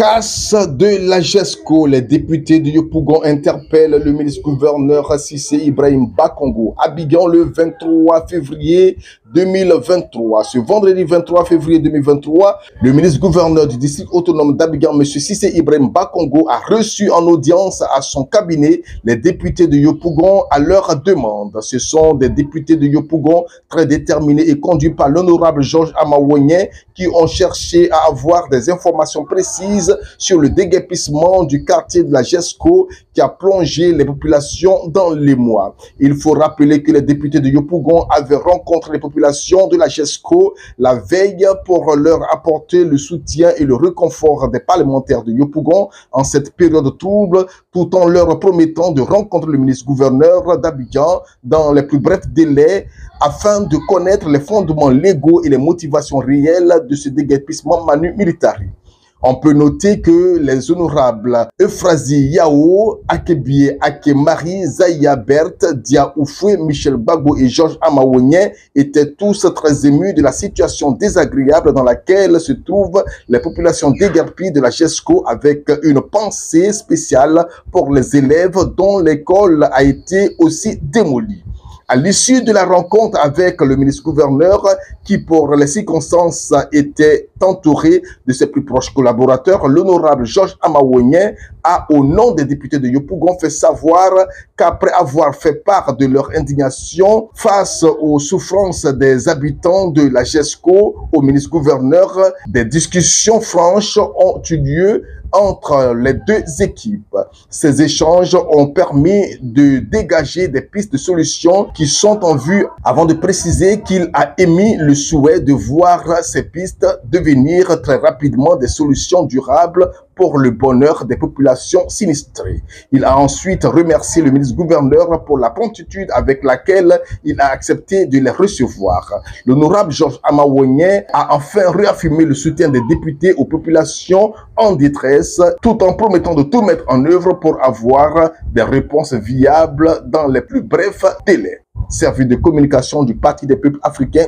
Casse de la GESCO, les députés de Yopougon interpellent le ministre-gouverneur Cissé Ibrahim Bakongo. Abidjan le 23 février 2023. Ce vendredi 23 février 2023, le ministre-gouverneur du district autonome d'Abidjan, M. Cissé Ibrahim Bakongo, a reçu en audience à son cabinet les députés de Yopougon à leur demande. Ce sont des députés de Yopougon très déterminés et conduits par l'honorable Georges Amawogne qui ont cherché à avoir des informations précises sur le déguerpissement du quartier de la GESCO qui a plongé les populations dans l'émoi. Il faut rappeler que les députés de Yopougon avaient rencontré les populations de la GESCO la veille pour leur apporter le soutien et le réconfort des parlementaires de Yopougon en cette période trouble, tout en leur promettant de rencontrer le ministre-gouverneur d'Abidjan dans les plus brefs délais afin de connaître les fondements légaux et les motivations réelles de ce déguerpissement manu militari. On peut noter que les honorables Euphrasie Yao, Akebie Akemari, Zaya Berthe, Dia Oufoué, Michel Bagbo et Georges Amawogne étaient tous très émus de la situation désagréable dans laquelle se trouvent les populations déguerpies de la GESCO, avec une pensée spéciale pour les élèves dont l'école a été aussi démolie. À l'issue de la rencontre avec le ministre-gouverneur, qui pour les circonstances était entouré de ses plus proches collaborateurs, l'honorable Georges Amawogne a, au nom des députés de Yopougon, fait savoir qu'après avoir fait part de leur indignation face aux souffrances des habitants de la GESCO au ministre-gouverneur, des discussions franches ont eu lieu entre les deux équipes. Ces échanges ont permis de dégager des pistes de solutions qui sont en vue, avant de préciser qu'il a émis le souhait de voir ces pistes devenir très rapidement des solutions durables pour le bonheur des populations sinistrées. Il a ensuite remercié le ministre-gouverneur pour la promptitude avec laquelle il a accepté de les recevoir. L'honorable Georges Amawogne a enfin réaffirmé le soutien des députés aux populations en détresse, tout en promettant de tout mettre en œuvre pour avoir des réponses viables dans les plus brefs délais. Service de communication du Parti des peuples africains.